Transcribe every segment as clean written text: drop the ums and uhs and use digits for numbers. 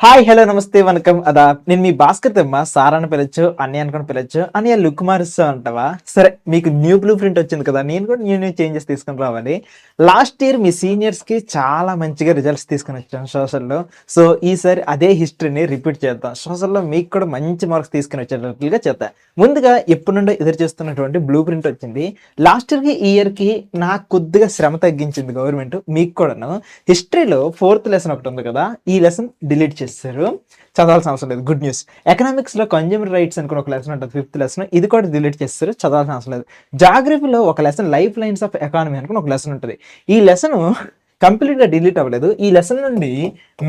Hi hello నమస్తే వనకం అదా నేను మీ భాస్కర్ తెమ్మ సార్ అని పిలవచ్చు అన్నయ్య అనుకుని పిలవచ్చు అని లుక్ మారుస్తా అంటావా సరే మీకు న్యూ బ్లూ ప్రింట్ వచ్చింది కదా నేను కూడా న్యూ చేంజెస్ తీసుకుని రావాలి లాస్ట్ ఇయర్ మీ సీనియర్స్ కి చాలా మంచిగా రిజల్ట్స్ తీసుకుని వచ్చాను సోషల్లో. సో ఈసారి అదే హిస్టరీని రిపీట్ చేద్దాం, సోషల్లో మీకు కూడా మంచి మార్క్స్ తీసుకుని వచ్చేటట్లుగా చేద్దాం. ముందుగా ఎప్పటి నుండో ఎదురు చేస్తున్నటువంటి బ్లూ ప్రింట్ వచ్చింది. లాస్ట్ ఇయర్కి ఈ ఇయర్కి నాకు కొద్దిగా శ్రమ తగ్గించింది గవర్నమెంట్, మీకు కూడాను. హిస్టరీలో 4th లెసన్ ఒకటి ఉంది కదా, ఈ లెసన్ డిలీట్ చేశారు, చదవాల్సిన అవసరం లేదు. Good news. ఎకనామిక్స్ లో కన్జ్యూమర్ రైట్స్ అనుకుని ఒక లెసన్ ఉంటుంది, 5th లెసన్, ఇది కూడా డిలీట్ చేస్తారు, చదవాల్సిన అవసరం లేదు. జాగ్రఫీలో ఒక lesson life lines of economy అనుకుని ఒక లెసన్ ఉంటుంది, ఈ లెసన్ కంప్లీట్ గా డిలీట్ అవ్వలేదు. ఈ లెసన్ నుండి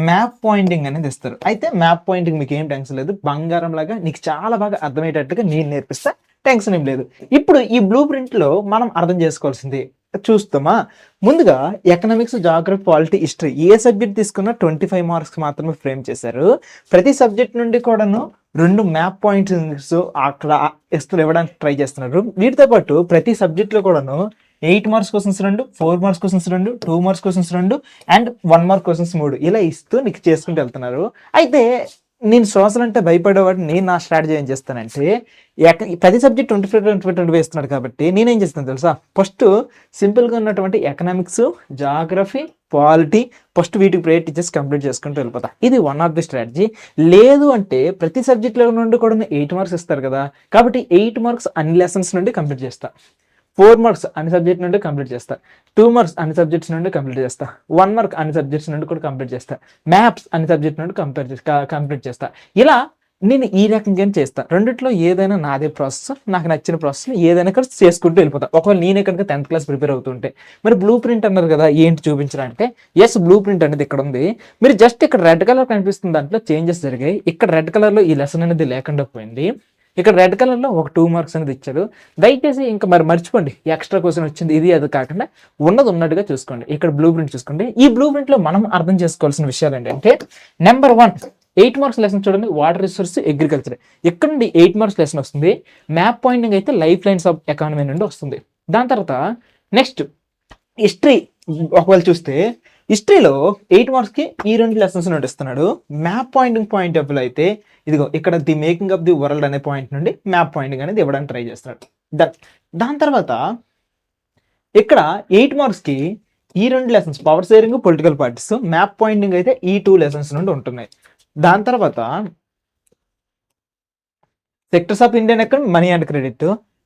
మ్యాప్ పాయింటింగ్ అనేది ఇస్తారు. అయితే మ్యాప్ పాయింటింగ్ మీకు ఏం టెన్షన్ లేదు, బంగారం లాగా నీకు చాలా బాగా అర్థమయ్యేటట్టుగా నేను నేర్పిస్తా, టెన్షన్ ఏం లేదు. ఇప్పుడు ఈ బ్లూ ప్రింట్ లో మనం అర్థం చేసుకోవాల్సింది చూస్తామా. ముందుగా ఎకనామిక్స్, జాగ్రఫీ, పాలిటీ, హిస్టరీ ఏ సబ్జెక్ట్ తీసుకున్నా 25 మార్క్స్ మాత్రమే ఫ్రేమ్ చేశారు. ప్రతి సబ్జెక్ట్ నుండి కూడాను 2 మ్యాప్ పాయింట్స్ అక్కడ ఇవ్వడానికి ట్రై చేస్తున్నారు. వీటితో పాటు ప్రతి సబ్జెక్ట్ లో కూడాను 8 marks questions 2, 4 marks questions 2, 2 marks questions 2 and 1 mark questions 3 ఇలా ఇస్తూ నీకు చేసుకుంటూ వెళ్తున్నారు. అయితే నేను సోషల్ అంటే భయపడేవాడు, నేను నా స్ట్రాటజీ ఏం చేస్తానంటే ప్రతి సబ్జెక్ట్ 25 వేస్తున్నాడు కాబట్టి నేనేం చేస్తాను తెలుసా, ఫస్ట్ సింపుల్గా ఉన్నటువంటి ఎకనామిక్స్, జాగ్రఫీ, పాలిటీ ఫస్ట్ వీటికి ప్రేయర్ టీచర్స్ కంప్లీట్ చేసుకుంటూ వెళ్ళిపోతా. ఇది వన్ ఆఫ్ ది స్ట్రాటజీ. లేదు అంటే ప్రతి సబ్జెక్ట్లో నుండి కూడా 8 మార్క్స్ ఇస్తారు కదా, కాబట్టి 8 మార్క్స్ అన్ని లెసన్స్ నుండి కంప్లీట్ చేస్తా, 4 మార్క్స్ అన్ని సబ్జెక్ట్ నుండి కంప్లీట్ చేస్తా, 2 మార్క్స్ అన్ని సబ్జెక్ట్స్ నుండి కంప్లీట్ చేస్తా, 1 మార్క్ అన్ని సబ్జెక్ట్స్ నుండి కూడా కంప్లీట్ చేస్తా, మ్యాప్స్ అన్ని సబ్జెక్ట్ నుండి కంప్లీట్ చేస్తా. ఇలా నేను ఈ రకంగా చేస్తా. రెండిట్లో ఏదైనా నాదే ప్రాసెస్, నాకు నచ్చిన ప్రాసెస్ ఏదైనా కూడా చేసుకుంటూ వెళ్ళిపోతా. ఒకవేళ నేను కనుక 10th క్లాస్ ప్రిపేర్ అవుతుంటే, మరి బ్లూ ప్రింట్ అన్నారు కదా ఏంటి చూపించాలంటే, ఎస్ బ్లూ ప్రింట్ అనేది ఇక్కడ ఉంది. మీరు జస్ట్ ఇక్కడ రెడ్ కలర్ కనిపిస్తుంది, దాంట్లో చేంజెస్ జరిగాయి. ఇక్కడ రెడ్ కలర్లో ఈ లెసన్ అనేది లేకుండా పోయింది, ఇక్కడ రెడ్ కలర్లో ఒక 2 మార్క్స్ అనేది ఇచ్చారు. దయచేసి ఇంకా మరి మర్చిపోండి ఎక్స్ట్రా క్వశ్చన్ వచ్చింది ఇది అది కాకుండా ఉన్నది ఉన్నట్టుగా చూసుకోండి. ఇక్కడ బ్లూ ప్రింట్ చూసుకోండి. ఈ బ్లూ ప్రింట్లో మనం అర్థం చేసుకోవాల్సిన విషయాలు ఏంటంటే, నెంబర్ 1 8 మార్క్స్ లెసన్ చూడండి, వాటర్ రిసోర్స్, అగ్రికల్చర్. ఇక్కడ నుండి 8 మార్క్స్ లెసన్ వస్తుంది. మ్యాప్ పాయింటింగ్ అయితే లైఫ్ లైన్స్ ఆఫ్ ఎకానమీ నుండి వస్తుంది. దాని తర్వాత నెక్స్ట్ హిస్టరీ ఒకవేళ చూస్తే, హిస్టరీలో 8 మార్క్స్కి ఈ 2 లెసన్స్ నుండి ఇస్తున్నాడు. Map pointing point of view అయితే ఇదిగో ఇక్కడ the making of the world అనే పాయింట్ నుండి మ్యాప్ పాయింటింగ్ అనేది ఇవ్వడానికి ట్రై చేస్తున్నాడు. దాని తర్వాత ఇక్కడ 8 మార్క్స్కి ఈ 2 lessons power sharing, political parties, map pointing అయితే ఈ 2 లెసన్స్ నుండి ఉంటున్నాయి. దాని తర్వాత sectors of Indian economy, money and credit,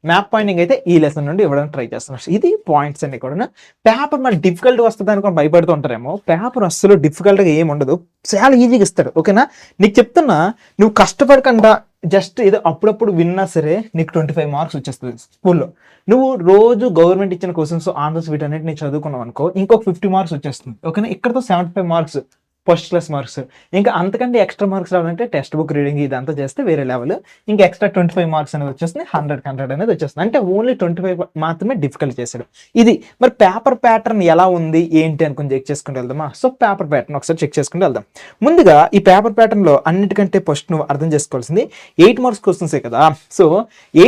map pointing అయితే ఈ లెసన్ నుండి ఇవ్వడానికి ట్రై చేస్తున్నారు. ఇది పాయింట్స్ అన్ని కూడా. పేపర్ మరి డిఫికల్ట్ వస్తుంది అనుకుని భయపడుతూ ఉంటారేమో, పేపర్ అస్సలు డిఫికల్ట్గా ఏమి ఉండదు, చాలా ఈజీగా ఇస్తాడు. ఓకేనా, నీకు చెప్తున్నా, నువ్వు కష్టపడకుండా జస్ట్ ఏదో అప్పుడప్పుడు విన్నా సరే నీకు 25 మార్క్స్ వచ్చేస్తుంది. స్కూల్లో నువ్వు రోజు గవర్నమెంట్ ఇచ్చిన క్వశ్చన్స్, ఆన్సర్స్ వీటన్నిటి నేను చదువుకున్నావు అనుకో, ఇంకొక 50 మార్క్స్ వచ్చేస్తుంది. ఓకేనా, ఇక్కడతో 75 మార్క్స్ ఫస్ట్ క్లాస్ మార్క్స్. ఇంకా అంతకంటే ఎక్స్ట్రా మార్క్స్ రావాలంటే టెక్స్ట్ బుక్ రీడింగ్ ఇదంతా చేస్తే వేరే లెవెల్. ఇంకా ఎక్స్ట్రా 25 మార్క్స్ అనేది వచ్చేస్తుంది, 100 అనేది వచ్చేస్తుంది. అంటే ఓన్లీ 25 మాత్రమే డిఫికల్ట్ చేశాడు. ఇది మరి పేపర్ ప్యాటర్న్ ఎలా ఉంది ఏంటి అనుకుని చెక్ చేసుకుంటూ వెళ్దామా. సో పేపర్ ప్యాటర్న్ ఒకసారి చెక్ చేసుకుంటూ వెళ్దాం. ముందుగా ఈ పేపర్ ప్యాటర్న్లో అన్నిటికంటే ఫస్ట్ నువ్వు అర్థం చేసుకోవాల్సింది 8 మార్క్స్ క్వశ్చన్సే కదా. సో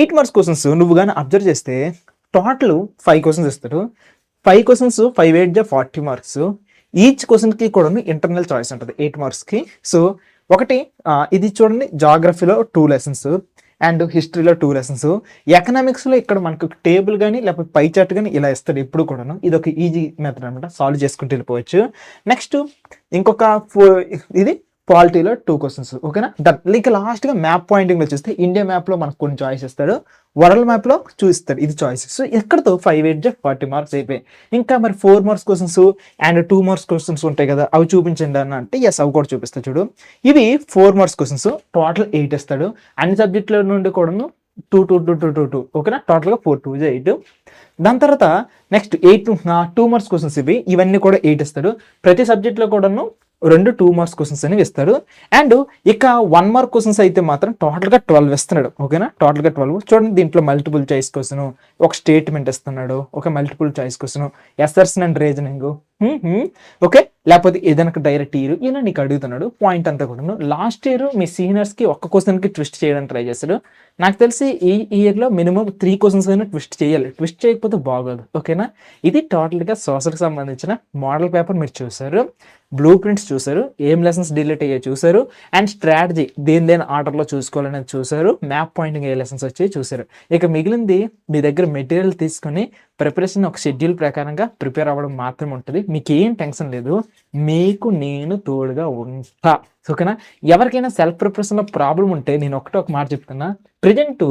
8 మార్క్స్ క్వశ్చన్స్ నువ్వు కానీ అబ్జర్వ్ చేస్తే టోటల్ 5 క్వశ్చన్స్ ఇస్తాడు. 5 క్వశ్చన్స్ 5 8 40 మార్క్స్. ఈచ్ క్వశ్చన్కి కూడా ఇంటర్నల్ చాయిస్ ఉంటుంది 8 మార్క్స్కి. సో ఒకటి ఇది చూడండి, జాగ్రఫీలో 2 లెసన్స్ అండ్ హిస్టరీలో 2 లెసన్స్. ఎకనామిక్స్లో ఇక్కడ మనకు టేబుల్ కానీ లేకపోతే పై చార్ట్ కానీ ఇలా ఇస్తాడు ఎప్పుడు కూడాను. ఇది ఒక ఈజీ మెథడ్ అనమాట, సాల్వ్ చేసుకుంటూ వెళ్ళిపోవచ్చు. నెక్స్ట్ ఇంకొక ఇది పాలిటీలో 2 క్వశ్చన్స్. ఓకేనా, ఇంకా లాస్ట్గా మ్యాప్ పాయింటింగ్లో చూస్తే ఇండియా మ్యాప్లో మనకు కొన్ని చాయిస్ ఇస్తాడు, వరల్డ్ మ్యాప్లో చూపిస్తాడు, ఇది చాయిస్. సో ఇక్కడతో 5 8 40 మార్క్స్ అయిపోయాయి. ఇంకా మరి 4 marks questions and 2 marks questions ఉంటాయి కదా, అవి చూపించండి అన్న అంటే ఎస్ అవి కూడా చూపిస్తా చూడు. ఇవి 4 మార్క్స్ క్వశ్చన్స్, టోటల్ 8 ఇస్తాడు. అన్ని సబ్జెక్టుల నుండి కూడా 2 2 2 2 2 2 ఓకేనా, టోటల్గా 4 2 8. దాని తర్వాత నెక్స్ట్ 2 మార్క్స్ క్వశ్చన్స్ ఇవన్నీ కూడా 8 ఇస్తాడు. ప్రతి సబ్జెక్ట్లో కూడాను 2 మార్క్స్ క్వశ్చన్స్ అనేవి ఇస్తాడు. అండ్ ఇక 1 మార్క్ క్వశ్చన్స్ అయితే మాత్రం టోటల్గా 12 ఇస్తున్నాడు. ఓకేనా, టోటల్గా 12. చూడండి, దీంట్లో మల్టిపుల్ చాయిస్ క్వశ్చన్, ఒక స్టేట్మెంట్ ఇస్తున్నాడు, ఒక multiple choice question, assertion and reasoning, okay. లేకపోతే ఏదైనా డైరెక్ట్ ఇయర్ ఇలా నీకు అడుగుతున్నాడు. పాయింట్ అంతా కూడాను. లాస్ట్ ఇయర్ మీ సీనియర్స్‌కి ఒక్క క్వెషన్‌కి ట్విస్ట్ చేయడానికి ట్రై చేశాడు. నాకు తెలిసి ఈ ఇయర్‌లో మినిమమ్ 3 క్వెషన్స్ అయినా ట్విస్ట్ చేయాలి. ట్విస్ట్ చేయకపోతే బాగోదు. ఓకేనా? ఇది టోటల్‌గా సోషల్‌కి సంబంధించిన మోడల్ పేపర్ మీరు చూసారు. బ్లూ ప్రింట్స్ చూసారు. ఏం లెసన్స్ డిలీట్ అయ్యాయో చూసారు. అండ్ స్ట్రాటజీ దేని ఆర్డర్‌లో చూసుకోవాలనేది చూసారు. మ్యాప్ పాయింటింగ్ ఏ లెసన్స్ వచ్చాయో చూసారు. ఇక మిగిలింది మీ దగ్గర మెటీరియల్ తీసుకొని ప్రిపరేషన్ ఒక షెడ్యూల్ ప్రకారంగా ప్రిపేర్ అవ్వడం మాత్రమే ఉంటది. మీకేం టెన్షన్ లేదు. మీకు నేను తోడుగా ఉంటా. ఓకేనా? ఎవరికైనా సెల్ఫ్ ప్రిపరేషన్‌లో ప్రాబ్లమ్ ఉంటే నేను ఒకటే ఒక మాట చెప్తున్నా. ప్రెజెంటు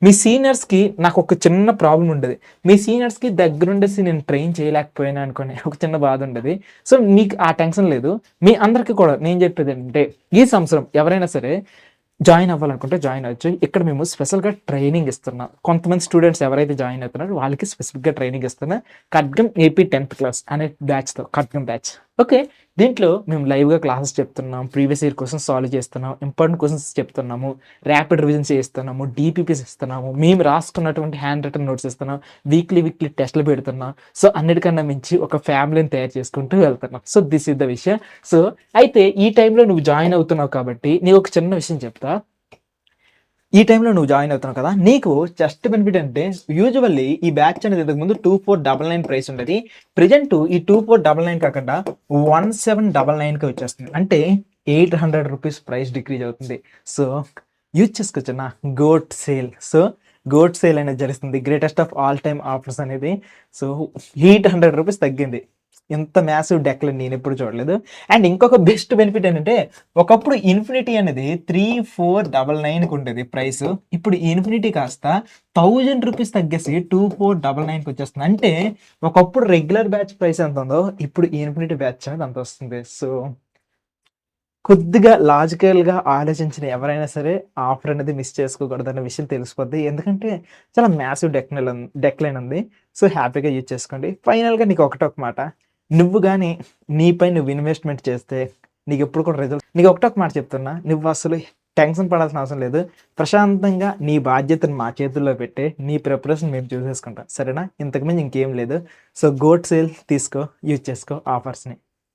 మీ సీనియర్స్‌కి నాకొక చిన్న ప్రాబ్లమ్ ఉండేది. మీ సీనియర్స్‌కి దగ్గరుండేసి నేను ట్రైన్ చేయలేకపోయాను అనుకోని ఒక చిన్న బాధ ఉండేది. సో, మీకు ఆ టెన్షన్ లేదు. మీ అందరికి కూడా నేను చెప్పేదేంటంటే ఈ సంవత్సరం ఎవరైనా సరే జాయిన్ అవ్వాలనుకుంటే జాయిన్ అవ్వచ్చు. ఇక్కడ మేము స్పెషల్‌గా ట్రైనింగ్ ఇస్తున్నాం. కొంతమంది స్టూడెంట్స్ ఎవరైతే జాయిన్ అవుతున్నారో వాళ్ళకి స్పెసిఫిక్‌గా ట్రైనింగ్ ఇస్తున్నా. ఖడ్గం ఏపీ 10th క్లాస్ అనే బ్యాచ్‌తో ఖడ్గం బ్యాచ్. ఓకే. దీంట్లో మేము లైవ్‌గా క్లాసెస్ చెప్తున్నాం. ప్రీవియస్ ఇయర్ క్వెషన్స్ సాల్వ్ చేస్తున్నాం. ఇంపార్టెంట్ క్వెషన్స్ చెప్తున్నాము. ర్యాపిడ్ రివిజన్ చేయిస్తున్నాము. డీపీపీస్ ఇస్తున్నాము. మేము రాసుకున్నటువంటి హ్యాండ్ రిటెన్ నోట్స్ ఇస్తున్నాం. వీక్లీ టెస్ట్‌లు పెడుతున్నాం. సో, అన్నిటికన్నా మించి ఒక ఫ్యామిలీని తయారు చేసుకుంటూ వెళ్తున్నాం. సో, దిస్ ఈస్ ద విషయం. సో, అయితే ఈ టైంలో నువ్వు జాయిన్ అవుతున్నావు కాబట్టి నీకొక చిన్న విషయం చెప్తా. ఈ టైంలో నువ్వు జాయిన్ అవుతున్నావు కదా! నీకు జస్ట్ బెనిఫిట్ అంటే యూజువల్లీ ఈ బ్యాచ్ అనేది ఇంతకుముందు 2499 ప్రైస్ ఉండేది. ప్రెజెంట్ ఈ 2499 కాకుండా 1799కి వచ్చేస్తుంది. అంటే ₹800 ప్రైస్ డిక్రీజ్ అవుతుంది. సో, యూజ్ చేసుకోవచ్చన్న goat sale. So, goat sale అనేది జరుగుతుంది. Greatest of all time offers అనేది. సో, ₹800 తగ్గింది. ఇంత మ్యాసివ్ డెక్‌లు నేనెప్పుడు చూడలేదు. అండ్ ఇంకొక బెస్ట్ బెనిఫిట్ ఏంటంటే ఒకప్పుడు ఇన్ఫినిటీ అనేది 3499కి ఉండేది ప్రైస్. ఇప్పుడు ఈ ఇన్ఫినిటీ కాస్త ₹1000 తగ్గేసి 2499కి వచ్చేస్తుంది. అంటే ఒకప్పుడు రెగ్యులర్ బ్యాచ్ ప్రైస్ ఎంత ఉందో ఇప్పుడు ఈ ఇన్ఫినిటీ బ్యాచ్ అనేది అంత వస్తుంది. సో, కొద్దిగా లాజికల్‌గా ఆలోచించిన ఎవరైనా సరే ఆఫర్ అనేది మిస్ చేసుకోకూడదన్న విషయం తెలిసిపోద్ది. ఎందుకంటే చాలా మ్యాసివ్ డెక్‌లైన్ ఉంది. సో, హ్యాపీగా యూజ్ చేసుకోండి. ఫైనల్‌గా నీకు ఒకటే ఒక మాట. నువ్వు గాని నీపై నువ్వు ఇన్వెస్ట్‌మెంట్ చేస్తే నీకెప్పుడు కూడా నీకు ఒకటే ఒక మాట చెప్తున్నా. నువ్వు అసలు టెన్షన్ పడాల్సిన అవసరం లేదు. ప్రశాంతంగా నీ బాధ్యతను మా చేతుల్లో పెట్టే నీ ప్రిపరేషన్ మేము చూసేసుకుంటాం. సరేనా? ఇంతకు మించి ఇంకేం లేదు. సో, గోట్ సేల్ తీసుకో. యూజ్ చేసుకో ఆఫర్స్‌ని.